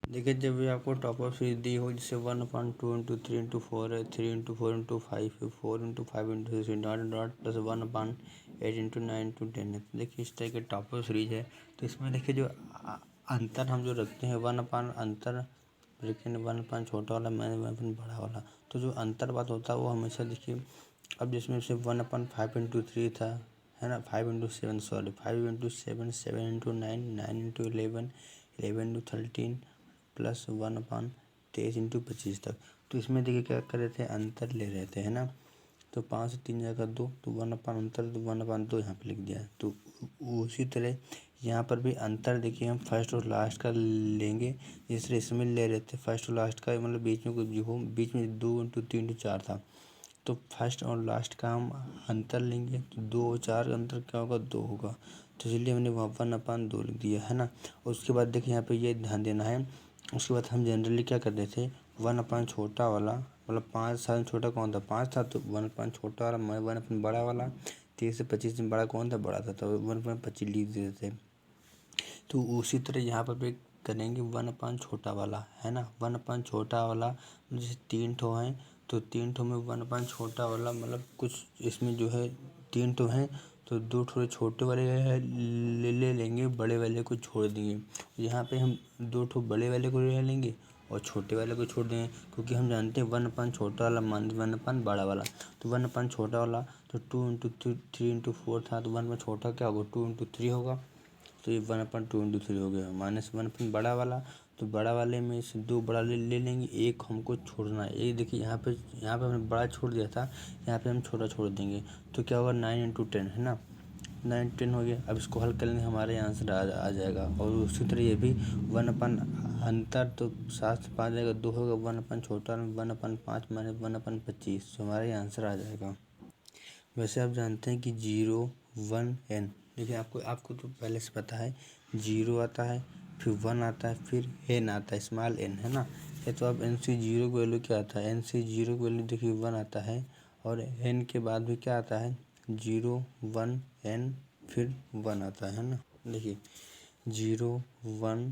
देखिए जब भी आपको टॉप अप सीरीज दी हो, जैसे 1/2 × 3 × 4 है, 3 × 4 × 5 है, 4 × 5 × 6 डॉट डॉट प्लस 1/8 × 9 × 10 है। तो देखिए इस तरह के टॉप अप सीरीज है। तो इसमें देखिए जो अंतर हम जो रखते हैं 1 अंतर ब्रेकेट 1 छोटा वाला माइनस 1 बड़ा वाला, तो जो अंतर बात होता है वो हमेशा देखिए, अब जिसमें से 1/5 × 3 था, है ना, 5 × 7 सॉरी 5 × 7 7 × 9 9 × 11 11 × 13 प्लस 1/23 × 25 तक। तो इसमें देखिए क्या कर रहे थे, अंतर ले रहे थे, है ना। तो 5 से 3 जाएगा 2, तो 1/अंतर, तो 1/2 यहाँ पे लिख दिया है। तो उसी तरह यहाँ पर भी अंतर देखिए हम फर्स्ट और लास्ट का लेंगे। जिस तरह इसमें ले रहे थे फर्स्ट और लास्ट का, मतलब बीच में कुछ भी हो, बीच में 2 × 3 × 4 था, तो फर्स्ट और लास्ट का हम अंतर लेंगे। तो 2 और 4 का अंतर क्या होगा, 2 होगा। तो इसलिए हमने वहाँ 1/2 लिख दिया, है ना। उसके बाद देखिए यहाँ पे ये ध्यान देना है। उसके बाद हम जनरली क्या करते थे, 1/, छोटा वाला, मतलब 5 साल छोटा कौन था, 5 था, तो 1/, छोटा वाला 1/, बड़ा वाला 30 से 25 में बड़ा कौन था, बड़ा था, तो 1/25 लिख देते थे। तो उसी तरह यहाँ पर भी करेंगे 1/, छोटा वाला, है ना। 1/, छोटा वाला जैसे 3 ठो हैं, तो 3 ठो में 1/, छोटा वाला, मतलब कुछ इसमें जो है 3 ठो हैं, तो 2 थोड़े छोटे वाले ले लेंगे, बड़े वाले को छोड़ देंगे। यहाँ पे हम 2 ठो बड़े वाले को ले लेंगे और छोटे वाले को छोड़ देंगे, क्योंकि हम जानते हैं 1/, छोटा वाला मान 1/, बड़ा वाला। तो 1/, छोटा वाला, तो 2 × 3 × 4 था, तो 1/, छोटा क्या होगा, 2 × 3 होगा, तो ये 1/2 हो गया। -1 बड़ा वाला, तो बड़ा वाले में से 2 बड़ा ले लेंगे, एक हमको छोड़ना है। ये देखिए यहाँ पे हमने बड़ा छोड़ दिया था, यहाँ पे हम छोटा छोड़ देंगे, तो क्या होगा 9 × 10, है ना, 9 10 हो गया। अब इसको हल करेंगे, हमारे आंसर आ जाएगा। और उसी तरह ये भी 1/, अंतर, तो 7 से 5 जाएगा 2 होगा, 1/, छोटा 1/5 माइनस 1/25, तो हमारा आंसर आ जाएगा। वैसे आप जानते हैं कि 0 1 n, देखिए आपको तो पहले से पता है, 0 आता है, फिर 1 आता है, फिर n आता है, स्मॉल n, है ना। ये तो अब n से 0 की वैल्यू क्या आता है, n से 0 की वैल्यू देखिए 1 आता है, और n के बाद भी क्या आता है, 0 1 n फिर 1 आता है ना। देखिए 0 1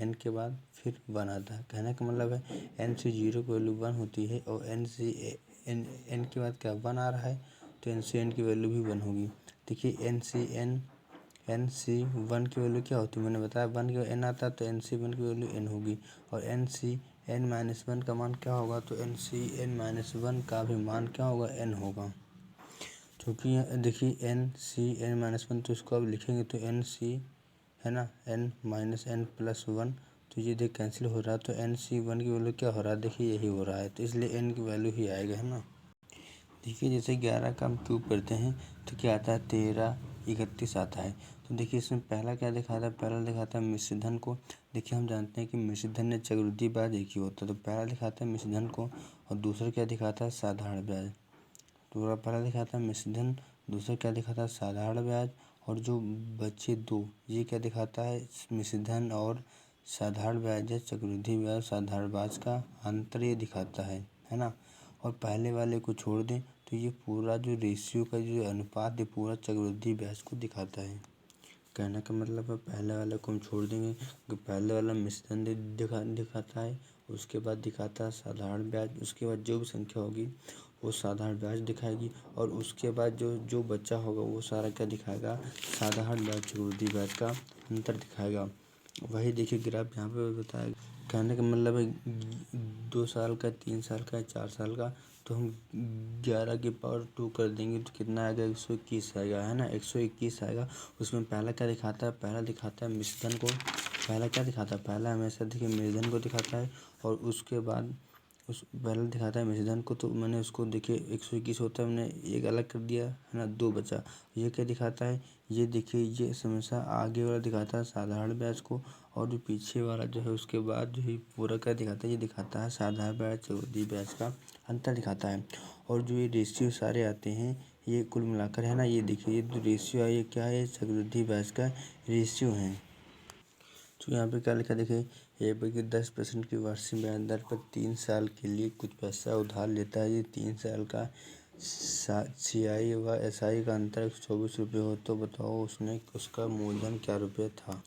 n के बाद फिर 1 आता है। कहने का मतलब है n से 0 की वैल्यू 1 होती है, और n से n के बाद क्या 1 आ रहा है, तो n से n की वैल्यू भी 1 होगी। देखिए n से 1 की वैल्यू क्या होती है, मैंने बताया 1 की n आता है, तो n से 1 की वैल्यू n होगी, और n से n-1 का मान क्या होगा, तो n से n-1 का भी मान क्या होगा, n होगा। क्योंकि देखिए n से n-1, तो इसको अब लिखेंगे तो n से, है ना, n-n+1, तो ये देख कैंसिल हो रहा है, तो n से 1 की वैल्यू क्या हो रहा है, देखिए यही हो रहा है, तो इसलिए n की वैल्यू ही आएगा, है ना। देखिए जैसे 11 का हम क्यूब करते हैं तो क्या आता है, 13 31 आता है। तो देखिए इसमें पहला क्या दिखाता है, पहला दिखाता है मिश्र धन को। देखिए हम जानते हैं कि मिश्र धन या चक्रवृद्धि ब्याज एक ही होता है, तो पहला दिखाता है मिश्र धन को, और दूसरा क्या दिखाता है, साधारण ब्याज। तो पहला दिखाता है मिश्र धन, दूसरा क्या दिखाता है, साधारण ब्याज, और जो बच्चे दो, ये क्या दिखाता है, मिश्र धन और साधारण ब्याज या चक्रवृद्धि ब्याज साधारण ब्याज का अंतर ये दिखाता है ना। और पहले वाले को छोड़ दें तो ये पूरा जो रेशियो का जो अनुपात है पूरा चक्रवृद्धि ब्याज को दिखाता है। कहने का मतलब है पहले वाले को हम छोड़ देंगे, क्योंकि पहले वाला मिश्रण दिखाता है, उसके बाद दिखाता है साधारण ब्याज, उसके बाद जो भी संख्या होगी वो साधारण ब्याज दिखाएगी, और उसके बाद जो जो बच्चा होगा वो सारा क्या दिखाएगा, साधारण ब्याज चक्रवृद्धि ब्याज का अंतर दिखाएगा। वही देखिए ग्राफ यहाँ पे बताया। कहने का मतलब है 2 साल का, 3 साल का, 4 साल का, तो हम 11 की पावर 2 कर देंगे तो कितना आएगा, 121 आएगा, है ना, 121 आएगा। उसमें पहला क्या दिखाता है, पहला दिखाता है मिश्र धन को। पहला क्या दिखाता है, पहला हमेशा देखिए मिश्र धन को दिखाता है, और उसके बाद उस पहले दिखाता है मिश्र धन को, तो मैंने उसको देखिए 121 होता है, मैंने एक अलग कर दिया, है ना, 2 बचा। ये क्या दिखाता है, ये देखिए ये हमेशा आगे वाला दिखाता है साधारण ब्याज को, और जो पीछे वाला जो है उसके बाद जो है पूरा क्या दिखाता है, ये दिखाता है साधारण ब्याज चक्रवृद्धि ब्याज का अंतर दिखाता है। और जो ये रेशियो सारे आते हैं ये कुल मिलाकर, है ना, ये देखिए ये जो रेशियो है ये क्या है, चक्रवृद्धि ब्याज का रेशियो है। तो यहाँ पे क्या लिखा देखिए, ये कि 10% की वार्षिक ब्याज दर पर 3 साल के लिए कुछ पैसा उधार लेता है। ये 3 साल का CI व SI का अंतर 124 रुपये हो, तो बताओ उसका मूलधन क्या रुपये था।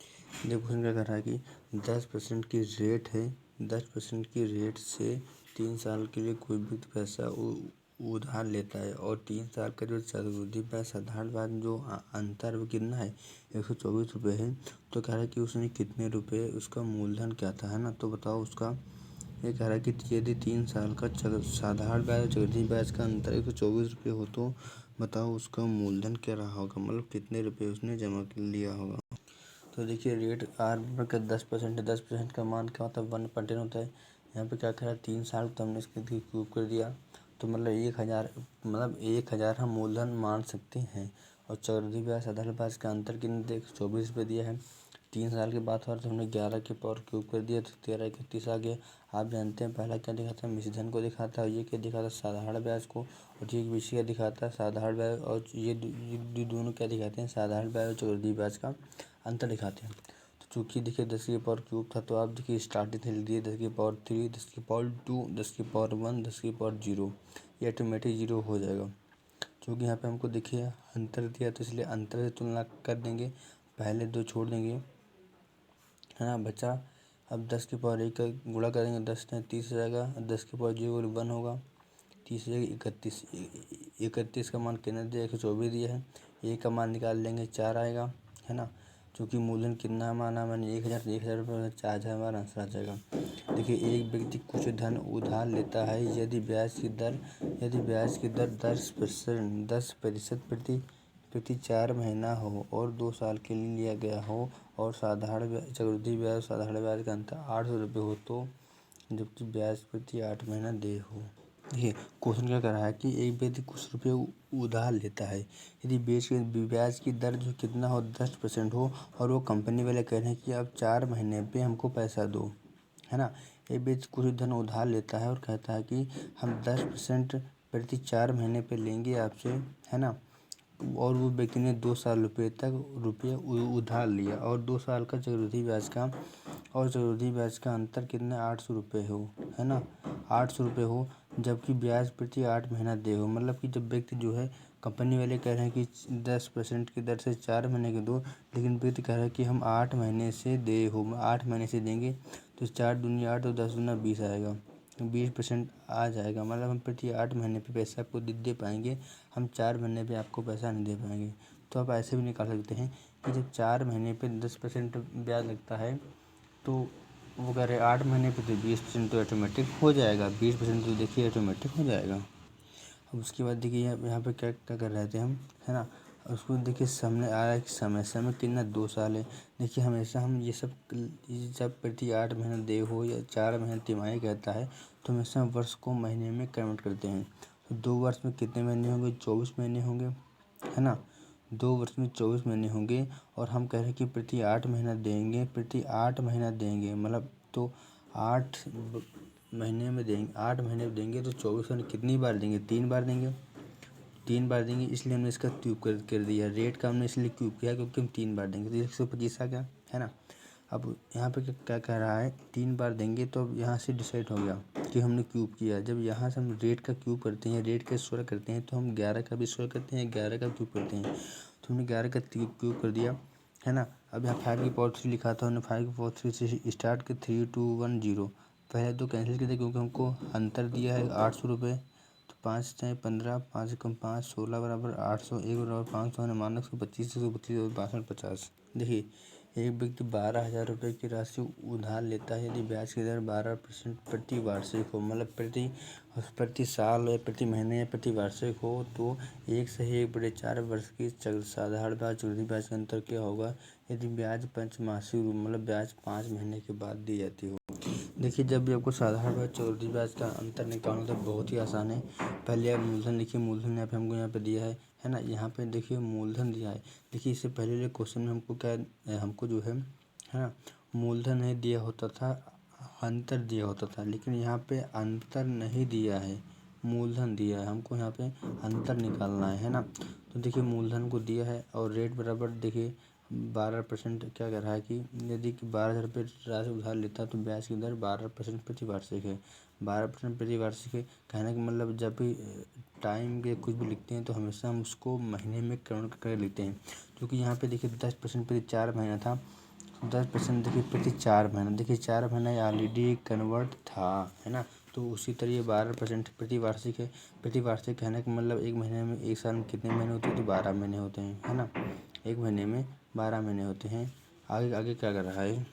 देखो उसने क्या करा कि 10% की रेट है। 10% की रेट से 3 साल के लिए कोई भी पैसा उधार लेता है और 3 साल का जो चक्रवृद्धि ब्याज साधारण ब्याज जो अंतर वो कितना है 124 रुपये है। तो कह रहा है कि उसने कितने रुपये उसका मूलधन क्या था, है ना। तो बताओ उसका, ये कह रहा है कि यदि 3 साल का साधारण ब्याज और चक्रवृद्धि ब्याज का अंतर 124 रुपये हो तो बताओ उसका मूलधन क्या रहा होगा, मतलब कितने रुपये उसने जमा लिया होगा। तो देखिए रेट आर बराबर का 10% है। 10% का मान क्या होता है 1/10 होता है। यहाँ पे क्या करा 3 साल तो हमने इसके क्यूब कर दिया, तो मतलब 1,000, मतलब 1,000 हम मूलधन मान सकते हैं। और चक्रवृद्धि ब्याज साधारण ब्याज का अंतर कितने थे 124 रुपये दिया है। 3 साल के बाद और तो हमने 11 के पावर क्यूब कर दिया तो 13 31 आ गया। आप जानते हैं पहला क्या दिखाता है मिश्रधन को दिखाता है, ये क्या दिखाता है साधारण ब्याज को, और ये विषय क्या दिखाता है साधारण ब्याज, और ये दोनों क्या दिखाते हैं साधारण ब्याज और चक्रवृद्धि ब्याज का अंतर दिखाते हैं। तो चूँकि देखिए 10 की पावर क्यूब था तो आप देखिए स्टार्टिंग से लिख दिए 10 की पावर 3, 10 की पावर 2, 10 की पावर 1, 10 की पावर 0, ये ऑटोमेटिक 0 हो जाएगा। क्योंकि यहाँ पे हमको देखिए अंतर दिया तो इसलिए अंतर से तुलना कर देंगे, पहले 2 छोड़ देंगे, है ना। बचा अब 10 की पावर 1 का गुणा करेंगे 10 से 30 हो जाएगा। 10 की पावर 0 1 होगा, 30 हो जाएगा 31। 31 का मान कितना दिया 124 दिया है। ए का मान निकाल लेंगे 4 आएगा, है ना। चूँकि मूलधन कितना माना मैंने 1,000 रुपये 4,000 हमारा आंसर आ जाएगा। देखिए एक व्यक्ति कुछ धन उधार लेता है यदि ब्याज की दर 10% प्रति 4 महीना हो और 2 साल के लिए लिया गया हो और चक्रवृद्धि ब्याज साधारण ब्याज का अंतर 800 रुपये हो तो जबकि ब्याज प्रति 8 महीना देय हो। देखिए क्वेश्चन क्या कर रहा है कि एक व्यक्ति कुछ रुपये उधार लेता है यदि ब्याज की दर जो कितना हो 10% हो और वो कंपनी वाले कह रहे हैं कि आप 4 महीने पे हमको पैसा दो, है ना। एक व्यक्ति कुछ धन उधार लेता है और कहता है कि हम 10% प्रति 4 महीने पे लेंगे आपसे, है ना। और वो व्यक्ति ने 2 साल रुपये उधार लिया और 2 साल का चक्रवृद्धि ब्याज का अंतर कितना 800 रुपये हो, है ना। 800 रुपये हो जबकि ब्याज प्रति 8 महीना दे हो, मतलब कि जब व्यक्ति जो है कंपनी वाले कह रहे हैं कि 10% की दर से 4 महीने के दो, लेकिन व्यक्ति कह रहा है कि हम 8 महीने से दे हो, 8 महीने से देंगे। तो 4 दूनी 8 और 10 दूना 20 आएगा, 20% आ जाएगा, मतलब हम प्रति 8 महीने पे पैसा आपको दे पाएंगे, हम 4 महीने पे आपको पैसा नहीं दे पाएंगे। तो आप ऐसे भी निकाल सकते हैं कि जब 4 महीने पे 10% ब्याज लगता है तो वो कह रहे 8 महीने पे तो 20% तो ऑटोमेटिक हो जाएगा, 20% तो देखिए ऑटोमेटिक हो जाएगा। अब उसके बाद देखिए यहाँ पे क्या क्या कर रहे थे हम, है ना। उसको देखिए सामने आ रहा है कि समय कितना 2 साल है। देखिए हमेशा हम ये सब प्रति 8 महीने दे हो या 4 महीने तिमाही कहता है तो हमेशा वर्ष को महीने में कन्वर्ट करते हैं। तो 2 वर्ष में कितने महीने होंगे 24 महीने होंगे, है ना। 2 वर्ष में 24 महीने होंगे और हम कह रहे हैं कि प्रति 8 महीना देंगे, मतलब तो 8 महीने में देंगे, 8 महीने में देंगे तो 24 महीने कितनी बार देंगे 3 बार देंगे, 3 बार देंगे, इसलिए हमने इसका क्यूब कर दिया। रेट का हमने इसलिए क्यूब किया क्योंकि हम 3 बार देंगे तो 125 आ गया, है ना। अब यहाँ पे क्या कह रहा है 3 बार देंगे तो अब यहाँ से डिसाइड हो गया कि हमने क्यूब किया। जब यहाँ से हम रेट का क्यूब करते हैं, रेट का स्क्वायर करते हैं तो हम 11 का भी स्क्वायर करते हैं, 11 का क्यूब करते हैं, तो हमने 11 का क्यूब कर दिया, है ना। अब यहाँ 5 की पावर 3 लिखा था, हमने 5 की पावर 3 से स्टार्ट कर 3 2 1 0, पहले 2 कैंसिल किए थे क्योंकि हमको अंतर दिया है 800 रुपये। तो 5 चाहे 15, 5 कम 5 16 बराबर 800, 1 बराबर 500 है, मानक 125 132 और 62 50। देखिए एक व्यक्ति 12,000 रुपये की राशि उधार लेता है यदि ब्याज की दर 12% प्रति वार्षिक हो, मतलब प्रति साल या प्रति महीने या प्रति वार्षिक हो तो 1/4 वर्ष की साधारण ब्याज चक्रवृद्धि ब्याज का अंतर क्या होगा यदि ब्याज पंचमासिक मतलब ब्याज 5 महीने के बाद दी जाती हो। देखिए जब भी आपको साधारण ब्याज चक्रवृद्धि ब्याज का अंतर निकालना तो बहुत ही आसान है। पहले आप मूलधन लिखिए, मूलधन यहाँ पे हमको यहाँ पे दिया है ना। यहाँ पे देखिए मूलधन दिया है। देखिए इससे पहले वाले क्वेश्चन में हमको जो है ना मूलधन नहीं दिया होता था, अंतर दिया होता था, लेकिन यहाँ पे अंतर नहीं दिया है, मूलधन दिया है। हमको यहाँ पे अंतर निकालना है ना। तो देखिए मूलधन को दिया है और रेट बराबर देखिए 12% क्या कर रहा है कि यदि 12,000 रुपये राशि उधार लेता है तो ब्याज की दर 12% प्रति वार्षिक है। 12% प्रति वार्षिक है कहने का मतलब जब भी टाइम के कुछ भी लिखते हैं तो हमेशा हम उसको महीने में कन्वर्ट करके लिखते हैं, क्योंकि यहाँ पे देखिए 10% प्रति 4 महीना था 10% देखिए प्रति 4 महीना, देखिए 4 महीना ऑलरेडी कन्वर्ट था, है ना। तो उसी तरह ये 12% प्रति वार्षिक है। प्रति वार्षिक कहने का मतलब एक महीने में, एक साल में कितने महीने होते हैं, तो 12 महीने होते हैं, है ना। एक महीने में 12 महीने होते हैं। आगे आगे क्या कर रहा है,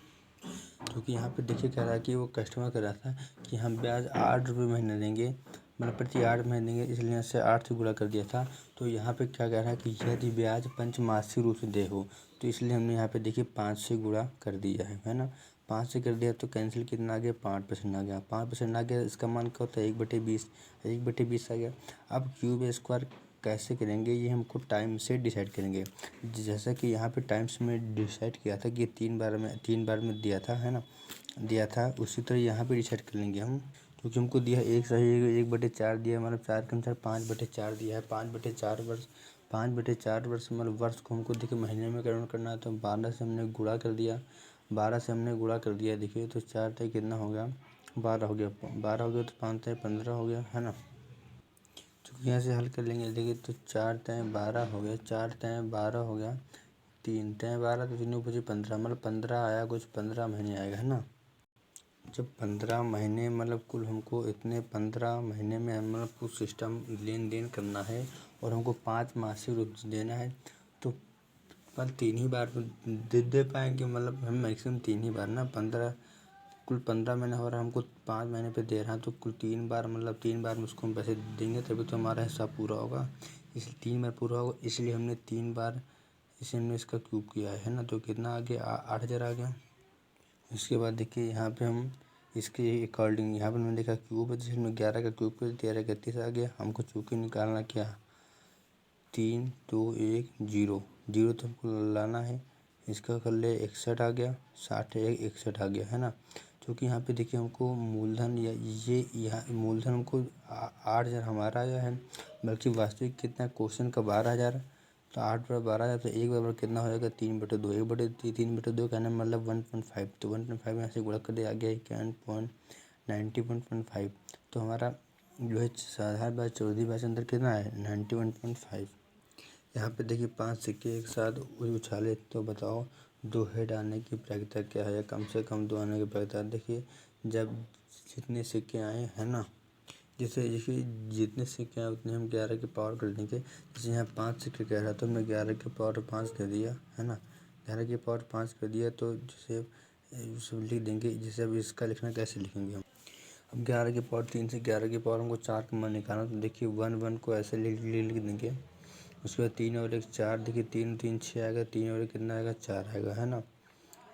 क्योंकि यहाँ पे देखिए कह रहा है कि वो कस्टमर कह रहा था कि हम ब्याज 8 रुपये महीने देंगे, मतलब प्रति 8 महीने देंगे, इसलिए इससे 8 से गुणा कर दिया था। तो यहाँ पे क्या कह रहा है कि यदि ब्याज पंचमासिक रूप से दे हो, तो इसलिए हमने यहाँ पे देखिए 5 से गुणा कर दिया है ना। 5 से कर दिया तो कैंसिल कितना आ गया, 5% आ गया। 5% आ गया, इसका मान क्या होता है, 1/20, 1/20 आ गया। अब क्यूब स्क्वायर कैसे करेंगे, ये हमको टाइम से डिसाइड करेंगे। जैसा कि यहाँ पे टाइम्स में डिसाइड किया था कि 3 बार में दिया था, है ना, दिया था, उसी तरह यहाँ पे डिसाइड कर लेंगे हम। क्योंकि हमको दिया 1/4 दिया, मतलब 4 के अनुसार 5/4 दिया है। 5/4 वर्ष, 5/4 वर्ष मतलब वर्ष को हमको देखिए महीने में कन्वर्ट करना है, तो 12 से हमने गुणा कर दिया। 12 से हमने गुणा कर दिया, देखिए तो 4 तय कितना हो गया, 12 हो गया। 12 हो गया तो 5 तय 15 हो गया, है ना। तो यहाँ से हल कर लेंगे, देखिए तो 4 तय 12 हो गया, 4 तय 12 हो गया, 3 तय 12, तो 3 बचे 15, मतलब 15 आया, कुछ 15 महीने आएगा, है ना। जब 15 महीने मतलब कुल हमको इतने 15 महीने में हम मतलब कुछ सिस्टम लेन देन करना है और हमको 5 मासिक रूप से देना है, तो पर 3 ही बार में दे पाएंगे, मतलब हम मैक्सिमम 3 ही बार ना, 15 कुल 15 महीने हो रहा है, हमको 5 महीने पे दे रहा है, तो कुल 3 बार, मतलब 3 बार में उसको हम पैसे देंगे तभी तो हमारा हिसाब पूरा होगा। इसलिए 3 बार पूरा होगा, इसलिए हमने 3 बार इसे हमने इसका क्यूब किया है ना। तो कितना आ गया, 8,000 आ गया। इसके बाद देखिए यहाँ पे हम इसके अकॉर्डिंग यहाँ पर मैंने देखा क्यूब है, जिसमें 11 का क्यूब कर 13 31 आ गया। हमको चूँकि निकालना क्या, 3 2 1 0 0 तो हमको लाना है। इसका कर ले 61 आ गया, 60 61 आ गया, है ना। क्योंकि यहाँ पे देखिए हमको मूलधन या ये यहाँ मूलधन हमको 8,000 हमारा आया है, बल्कि वास्तविक कितना, क्वेश्चन का 12,000। तो 8/12,000, तो एक बराबर कितना हो जाएगा, 3/2, 1/3/2 कहने का मतलब 1.5, तो 1.5 यहाँ से गुणा कर दिया, आ गया 91.5। तो हमारा जो है साधारण ब्याज चौधरी ब्याज अंदर कितना है, 91.5। यहाँ पे देखिए 5 सिक्के एक साथ उछाले, तो बताओ 2 हेड आने की प्रायिकता क्या है, या कम से कम 2 आने की प्रायिकता। देखिए जब जितने सिक्के आए, है ना, जैसे देखिए जितने सिक्के आए उतने हम 11 की पावर कर देंगे। जैसे यहाँ 5 सिक्के कह रहा, तो हमने 11 की पावर 5 कर दिया, है ना। 11 की पावर 5 कर दिया, तो जैसे सब लिख देंगे। जैसे अब इसका लिखना कैसे लिखेंगे हम, अब 11 की पावर 3 से 11 की पावर हमको 4 का मान निकालना, तो देखिए 1 को ऐसे लिख देंगे। उसके बाद 3 और 1 4, देखिए 3 3 6 आएगा, 3 और 1 कितना आएगा, 4 आएगा, है ना।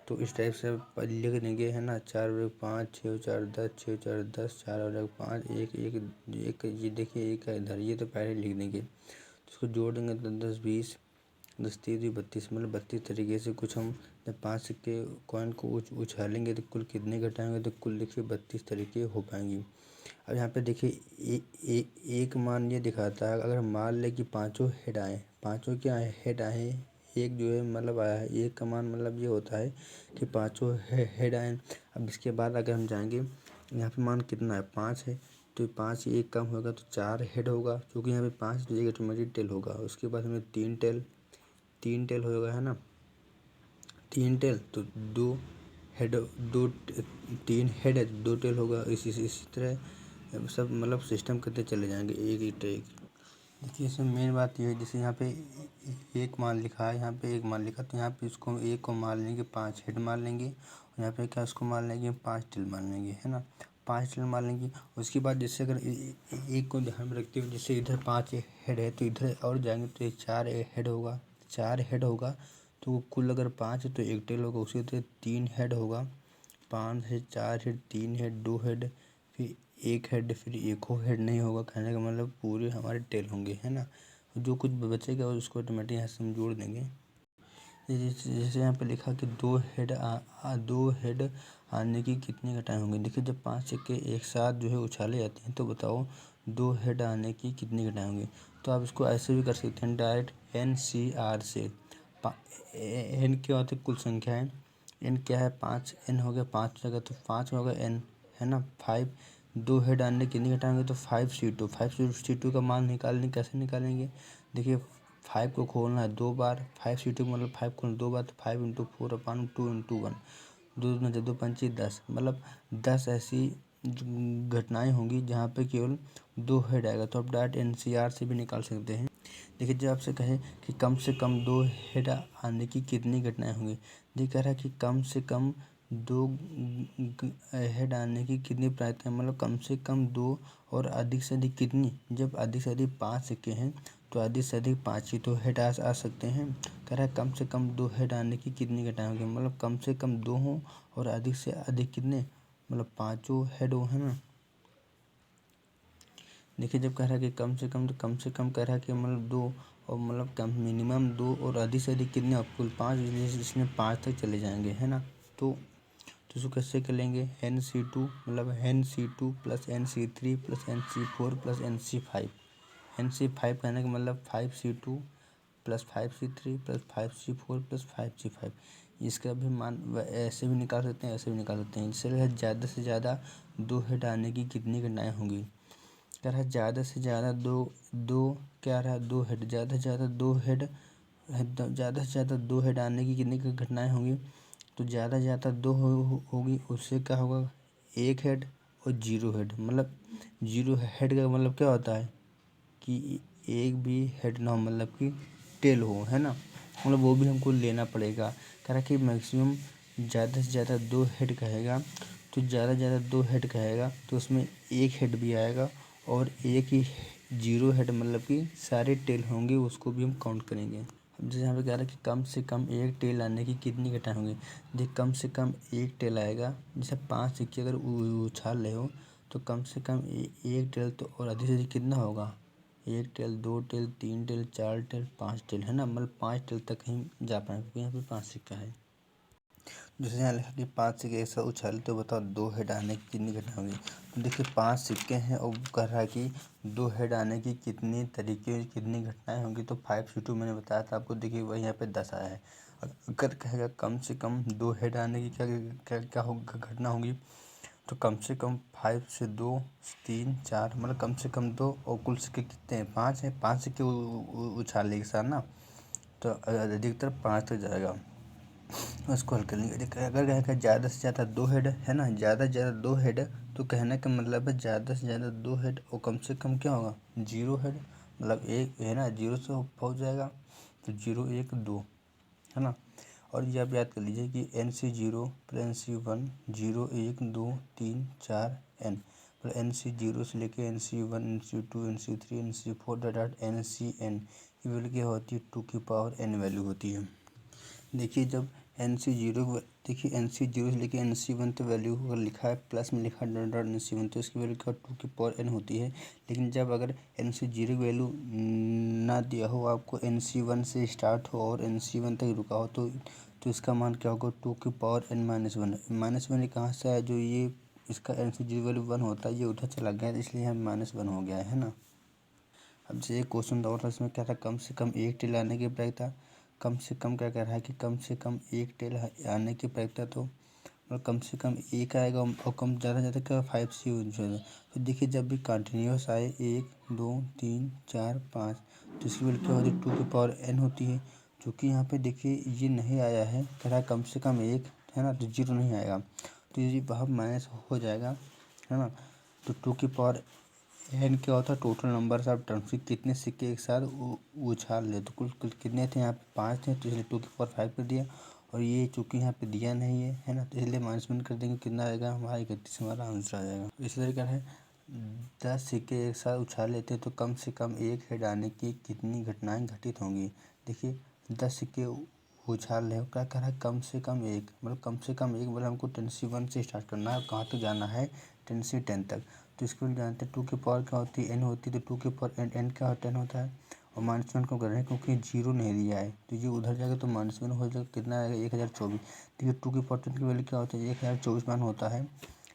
तो इस टाइप से लिख देंगे, है ना। 4 और 1 5, 6 और 4 10, 6 और 4 10, 4 और 1 5, 1 1 1, ये देखिए 1 है इधर, ये तो पहले लिख देंगे। तो उसको जोड़ देंगे तो 10 20, 10 30 32, मतलब 32 तरीके से कुछ हम जब 5 सिक्के कॉइन को उछालेंगे तो कुल कितने घटाएंगे, तो कुल देखिए 32 तरीके हो पाएंगी। अब यहाँ पे देखिए एक मान ये दिखाता है, अगर मान ले कि पांचों हेड आए, पांचों क्या आए, हेड आए, एक जो है मतलब आया है, एक का मान मतलब ये होता है कि पांचों हेड आए। अब इसके बाद अगर हम जाएंगे, यहाँ पे मान कितना है, 5 है, तो 5 एक कम होगा तो 4 हेड होगा, क्योंकि यहाँ पे 5 तो एक ऑटोमेटिक टेल होगा। उसके बाद हमें 3 टेल होगा, है ना। 3 टेल तो 2 हेड, 3 हेड है तो 2 टेल होगा। इसी तरह सब मतलब सिस्टम करते चले जाएंगे एक एक टेक। देखिए इसमें मेन बात ये है, जैसे यहाँ पे एक मान लिखा है, यहाँ पे एक मान लिखा, तो यहाँ पे इसको एक को मान लेंगे, 5 हेड मान लेंगे, और यहाँ पे क्या उसको मान लेंगे, 5 टेल मान लेंगे, है ना। 5 टेल मान लेंगे। उसके बाद जैसे अगर एक को ध्यान में रखते हुए, जैसे इधर 5 हेड है तो इधर और जाएंगे तो 4 हेड होगा, 4 हेड होगा। तो कुल अगर 5 है तो 1 टेल होगा। उसी तरह 3 हेड होगा, 5 है, 4 हेड, 3 हेड, 2 हेड, फिर 1 हेड, फिर एको हेड नहीं होगा। कहने का मतलब पूरे हमारे टेल होंगे, है ना। जो कुछ बचेगा उसको ऑटोमेटिक यहाँ से हम जोड़ देंगे। जैसे यहाँ पे लिखा कि 2 हेड आने की कितनी घटाएं होंगी। देखिए जब 5 सिक्के एक साथ जो है उछाले जाते हैं, तो बताओ 2 हेड आने की कितनी घटाएं होंगी। तो आप इसको ऐसे भी कर सकते हैं डायरेक्ट, NCR से। एन क्या होता है, कुल संख्या है। एन क्या है, 5, एन हो गया 5 जगह, तो 5 होगा एन, है ना। 5, 2 हेड आने कितनी घटाएंगे, तो 5C2। 5C2 का मान निकालेंगे, कैसे निकालेंगे, देखिए 5 को खोलना है 2 बार, 5 C2 मतलब 5 खोलना 2 बार, तो 5 × 4/2 × 1, 2 दूना 2 पंची 10, मतलब 10 ऐसी घटनाएं होंगी जहाँ पे केवल 2 हेड आएगा। तो आप डायरेक्ट NCR से भी निकाल सकते हैं। देखिए जब आपसे कहे कि कम से कम 2 हेड आने की कितनी घटनाएं होंगी, ये कह रहा है कि कम से कम 2 हेड आने की कितनी प्रायता है, मतलब कम से कम 2 और अधिक से अधिक कितनी। जब अधिक से अधिक 5 सिक्के हैं तो अधिक से अधिक 5 ही तो हेड आ सकते हैं। कह रहा है कम से कम 2 हेड आने की कितनी घटनाएं होंगी, मतलब कम से कम 2 हों और अधिक से अधिक कितने, मतलब 5 हेड हो, है ना। देखिए जब कह रहा है कि कम से कम, तो कम से कम कह रहा है कि मतलब 2 और मतलब कम मिनिमम 2 और अधिक से अधिक कितने, कुल 5, जिसमें 5 तक चले जाएंगे, है ना। तो इसको कैसे कर लेंगे, NC2 मतलब NC2 + NC3 + NC4 + NC5। NC5 कहने का मतलब 5C2 + 5C3 + 5C4 + 5C5। इसका भी मान ऐसे भी निकाल सकते हैं, ऐसे भी निकाल सकते हैं। इसलिए ज़्यादा से ज़्यादा 2 हेड आने की कितनी घटनाएं होंगी। कह रहा है ज़्यादा से ज़्यादा दो क्या रहा है 2 हेड, ज़्यादा से ज़्यादा 2 हेड, ज़्यादा से ज़्यादा 2 हेड आने की कितनी घटनाएं होंगी। तो ज़्यादा से ज़्यादा 2 होगी, उससे क्या होगा 1 हेड और 0 हेड। मतलब 0 हेड का मतलब क्या होता है कि एक भी हेड ना हो, मतलब कि टेल हो, है ना। मतलब वो भी हमको लेना पड़ेगा। कह रहा है कि मैक्सिमम ज़्यादा से ज़्यादा 2 हेड कहेगा, तो ज़्यादा से ज़्यादा 2 हेड कहेगा तो उसमें 1 हेड भी आएगा और एक ही 0 हेड, मतलब कि सारे टेल होंगे, उसको भी हम काउंट करेंगे। अब जैसे यहाँ पे कह रहा है कि कम से कम 1 टेल आने की कितनी घटनाएं होंगी। देख कम से कम 1 टेल आएगा, जैसे 5 सिक्के अगर उछाल रहे हो तो कम से कम 1 टेल, तो और अधिक से अधिक कितना होगा 1 tail, 2 tail, 3 tail, 4 tail, 5 tail, है ना। मतलब 5 टेल तक ही जा पाएंगे क्योंकि यहाँ पे 5 सिक्का है। जैसे यहाँ लिखा कि 5 सिक्के एक साथ उछाले तो बताओ 2 हेड आने की कितनी घटना होगी। तो देखिए 5 सिक्के हैं और कह रहा है कि 2 हेड आने की कितनी तरीके कितनी घटनाएं होंगी। तो 5C2 मैंने बताया था आपको, देखिए वही यहाँ पे 10 आया है। अगर कहेगा कम से कम 2 हेड आने की क्या क्या क्या घटना होगी, तो कम से कम 5 से 2 3 4, मतलब कम से कम 2 और कुल सिक्के कितने हैं 5 हैं। 5 सिक्के उछाले एक साथ ना, तो अधिकतर 5 तक जाएगा। उसको हल कर लेंगे। देखिए अगर कहेगा ज़्यादा से ज़्यादा 2 हेड, है ना, ज़्यादा से ज़्यादा 2 हेड, तो कहने का मतलब है ज़्यादा से ज़्यादा 2 हेड और कम से कम क्या होगा 0 हेड, मतलब एक है ना 0 से पहुँच जाएगा, तो 0 1 2, है ना। और ये आप याद कर लीजिए कि NC0 + NC1 0 1 2 3 4 N, मतलब NC0 से लेके NC1 NC2 NC3 NC4 dot NCN की वैल्यू क्या होती है 2 की पावर n वैल्यू होती है। देखिए जब NC0, देखिए NC0 से लेके NC1 तो वैल्यू अगर लिखा है प्लस में लिखा डॉट डॉट NC1 तो इसकी वैल्यू क्या 2 की पावर n होती है। लेकिन जब अगर NC0 की वैल्यू ना दिया हो, आपको NC1 से स्टार्ट हो और NC1 तक रुका हो, तो इसका मान क्या होगा 2 की पावर n-1। -1 ये कहाँ से आया, जो ये इसका NC0 वैल्यू 1 होता है, ये उधर चला गया इसलिए यहाँ -1 हो गया है ना। अब जैसे एक क्वेश्चन और था, इसमें क्या था कम से कम 1 टेल आने की प्रायिकता। कम से कम क्या कह रहा है कि कम से कम 1 टेल आने की प्रायिकता, तो मतलब कम से कम 1 आएगा और कम ज़्यादा से ज़्यादा क्या 5C हो जाएगा। तो देखिए जब भी कंटिन्यूस आए 1 2 3 4 5, तो इसकी वैल्यू क्या होती है 2 की पावर n होती है। चूँकि यहाँ पे देखिए ये नहीं आया है, कह रहा है कम से कम 1, है ना, तो 0 नहीं आएगा, तो ये वहाँ माइनस हो जाएगा, है ना। तो 2 की पावर n क्या होता है टोटल नंबर ऑफ टर्म्स की कितने सिक्के एक साथ उछाल ले। तो कुल कितने थे यहाँ पे 5 थे, तो इसलिए 2 की पावर 5 कर दिया। और ये चूँकि यहाँ पे दिया नहीं है ना, तो इसलिए -1 कर देंगे, कितना आएगा हमारा 31 हमारा आंसर आ जाएगा। इसी तरीके है 10 सिक्के एक साथ उछाल लेते हैं तो कम से कम 1 हेड आने की कितनी घटनाएं घटित होंगी। देखिए 10 सिक्के उछाल रहे हो, क्या कर रहा है कम से कम 1, मतलब कम से कम 1 मतलब हमको 10C1 से स्टार्ट करना है, कहाँ तक जाना है 10C10 तक। तो इसको जानते हैं 2 की पावर क्या होती है n होती है, तो 2 की पावर n क्या 10 होता है। और -1 को कर रहे हैं क्योंकि 0 नहीं दिया है, तो ये उधर जाएगा तो -1 हो जाएगा, कितना आएगा 1024। देखिए 2 की पावर 10 की वैल्यू क्या होती है 1024 मान होता है।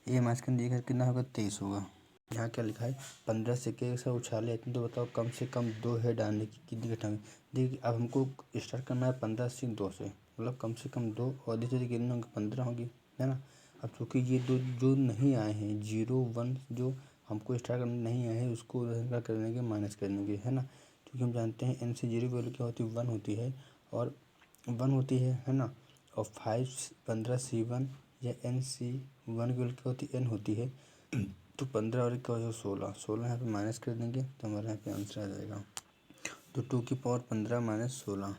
ये माइनस कर दिया कितना होगा 23 होगा। यहाँ क्या लिखा है 15 सिक्के से उछाले इतने, तो बताओ कम से कम 2 हेड आने की कितनी घटना। देखिए अब हमको स्टार्ट करना है 15 से 2 से, मतलब कम से कम 2 और अधिक से अधिक कितने होंगे 15 होगी, है ना। अब चूँकि ये दो जो नहीं आए हैं 0 1 जो हमको स्टार्ट करने नहीं आए हैं, उसको उधर का करने के माइनस करने के, है ना। क्योंकि हम जानते हैं n से 0 की वैल्यू क्या होती है 1 होती है और 1 होती है ना। और 15 C1 या NC1 की वैल्यू क्या होती है n होती है। तो 15 और क्या हो 16, 16 यहाँ पे माइनस कर देंगे तो हमारे यहाँ पे आंसर आ जाएगा। तो 2 की पावर 15 माइनस 16।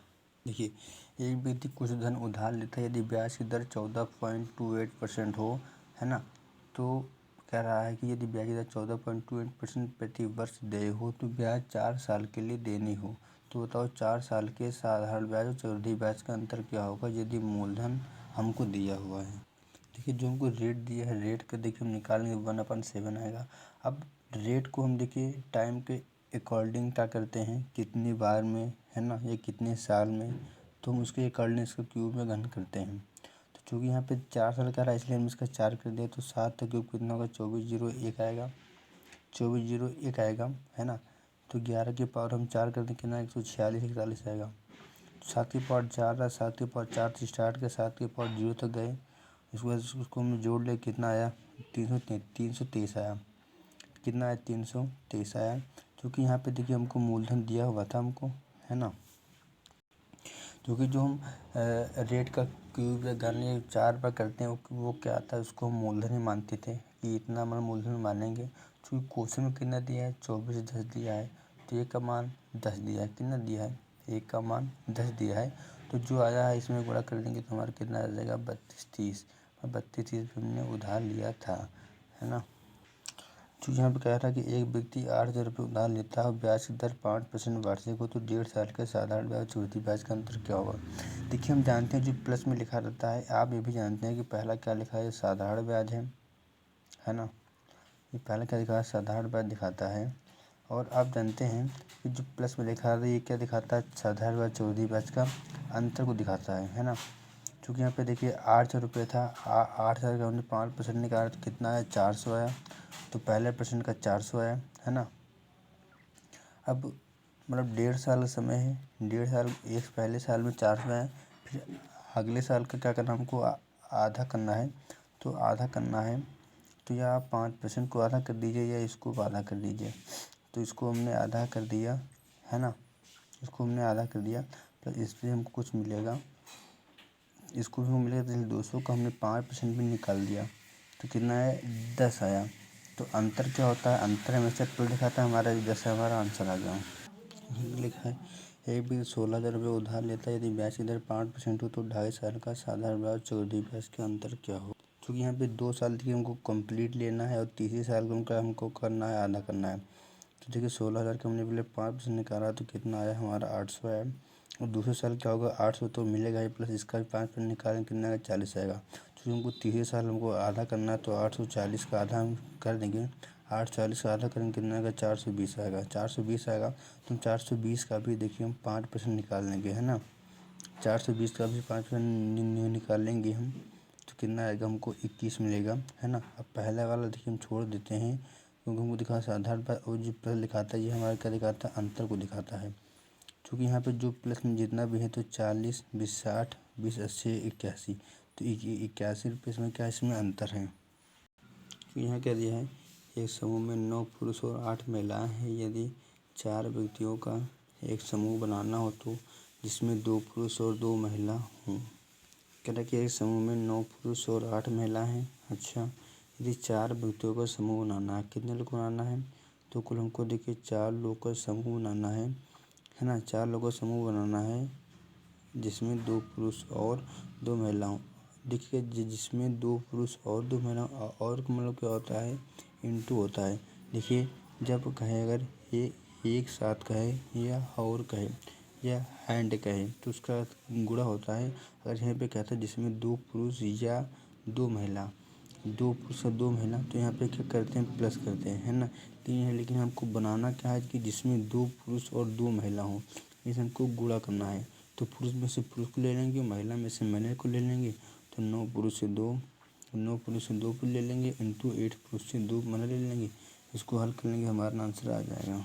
देखिए एक व्यक्ति कुछ धन उधार लेता है, यदि ब्याज की दर 14.28% हो, है ना। तो कह रहा है कि यदि ब्याज की दर 14.28% प्रति वर्ष देय हो तो ब्याज 4 साल के लिए देनी हो, तो बताओ 4 साल के साधारण ब्याज और चक्रवृद्धि ब्याज का अंतर क्या होगा यदि मूलधन हमको दिया हुआ है। देखिए जो हमको रेट दिया है, रेट का देखिए हम निकालेंगे 1/7 आएगा। अब रेट को हम देखिए टाइम के अकॉर्डिंग क्या करते हैं, कितनी बार में, है ना, या कितने साल में, तो हम उसके अकॉर्डिंग इसका क्यूब में घन करते हैं। तो चूँकि यहाँ पे 4 साल का रहा है इसलिए हम इसका 4 कर दिया, तो 7 का क्यूब कितना होगा 2401 आएगा, 2401 आएगा, है ना। तो 11 की पावर हम 4 कर दें कितना 146 41 आएगा। 7 की पावर 4 रहा, 7 की पावर 4 से स्टार्ट कर 7 की पावर 0 तक गए, इसके बाद उसको हमने जोड़ लिया कितना आया 323 आया। कितना आया 323 आया। क्योंकि यहाँ पे देखिए हमको मूलधन दिया हुआ था हमको, है ना। क्योंकि जो हम रेट का क्यूब या घन या 4 बार करते हैं वो क्या आता है, उसको हम मूलधन ही मानते थे कि इतना हमारा मूलधन मानेंगे। क्योंकि क्वेश्चन में कितना दिया है 24 10 दिया है, तो एक का मान 10 दिया है, कितना दिया है एक का मान 10 दिया है। तो जो आया है इसमें गुणा कर देंगे तो हमारा कितना आ जाएगा 32 30। 32 30 हमने उधार लिया था, है ना। तो यहाँ पे कह रहा है कि एक व्यक्ति 8,000 रुपये उधार लेता है और ब्याज की दर 5% वार्षिक हो, तो 1.5 साल के साधारण ब्याज और चक्रवृद्धि ब्याज का अंतर क्या होगा। देखिए हम जानते हैं जो प्लस में लिखा रहता है, आप ये भी जानते हैं कि पहला क्या लिखा है साधारण ब्याज है ना। ये पहला क्या लिखा है साधारण ब्याज दिखाता है। और आप जानते हैं कि जो प्लस में लिखा है ये क्या दिखाता है साधारण ब्याज चक्रवृद्धि ब्याज का अंतर को दिखाता है ना। क्योंकि यहाँ पे देखिए 8,000 रुपये था, 8,000 का हमने 5% निकाला तो कितना आया 400 आया। तो पहले परसेंट का 400 आया, है ना। अब मतलब 1.5 साल का समय है, 1.5 साल, एक पहले साल में 400 आया, फिर अगले साल का क्या करना हमको आधा करना है। तो आधा करना है तो या 5% को आधा कर दीजिए या इसको आधा कर दीजिए। तो इसको हमने आधा कर दिया, है ना, इसको हमने आधा कर दिया तो इससे हमको कुछ मिलेगा, इसको भी मिलेगा। तो 200 का हमने 5% भी निकाल दिया तो कितना है 10 आया। तो अंतर क्या होता है, अंतर हमेशा टू दिखाता है हमारा, जैसे हमारा आंसर आ गया। लिखा है एक भी 16,000 रुपये उधार लेता है, यदि ब्याज की दर 5% हो तो 2.5 साल का साधारण ब्याज चक्रवृद्धि ब्याज के अंतर क्या हो। क्योंकि यहाँ पे 2 साल देखिए हमको कंप्लीट लेना है और तीसरे साल का हमको करना है आधा करना है। तो देखिए 16,000 का हमने पहले 5% निकाला तो कितना आया हमारा 800 आया। और दूसरे साल क्या होगा 800 तो मिलेगा ही, प्लस इसका भी 5% निकालें कितना आएगा 40 आएगा। तो हमको तीसरे साल हमको आधा करना है तो 840 का आधा हम कर देंगे, 840 का आधा करेंगे कितना आएगा 420 आएगा, 420 आएगा। तो 420 का भी देखिए हम 5% निकाल लेंगे, है ना। 420 का भी 5% निकाल लेंगे हम तो कितना आएगा हमको 21 मिलेगा, है ना। अब पहला वाला देखिए हम छोड़ देते हैं क्योंकि हमको दिखा साधारण पर, और जो प्लस दिखाता है ये हमारा क्या दिखाता है अंतर को दिखाता है। क्योंकि यहाँ पे जो प्लस में जितना भी है तो 40 20 60 20 80 81, तो 81 रुपये इसमें क्या इसमें अंतर है। तो यहाँ क्या दिया है एक समूह में 9 पुरुष और 8 महिलाएं हैं, यदि 4 व्यक्तियों का एक समूह बनाना हो तो जिसमें 2 पुरुष और 2 महिला हों। कह रहा कि एक समूह में 9 पुरुष और 8 महिला हैं। अच्छा यदि 4 व्यक्तियों का समूह बनाना है, कितने लोग बनाना है, तो कुल हमको देखिए 4 लोग का समूह बनाना है ना। 4 लोगों का समूह बनाना है जिसमें 2 पुरुष और 2 महिलाओं। देखिए जिसमें 2 पुरुष और 2 महिला, और मतलब क्या होता है इंटू होता है। देखिए जब कहे अगर ये एक साथ कहे या और कहे या एंड कहे तो उसका गुणा होता है। अगर यहाँ पे कहता है जिसमें 2 पुरुष या 2 महिला, 2 पुरुष और 2 महिला, तो यहाँ पे क्या करते हैं प्लस करते हैं, है ना। लेकिन हमको बनाना क्या है कि जिसमें 2 पुरुष और 2 महिला हों, इसे हमको गुणा करना है। तो पुरुष में से पुरुष को ले लेंगे, महिला में से महिला को ले लेंगे। तो 9 पुरुष से 2 को ले लेंगे इंटू 8 पुरुष से 2 महिला ले लेंगे। इसको हल कर लेंगे हमारा आंसर आ जाएगा।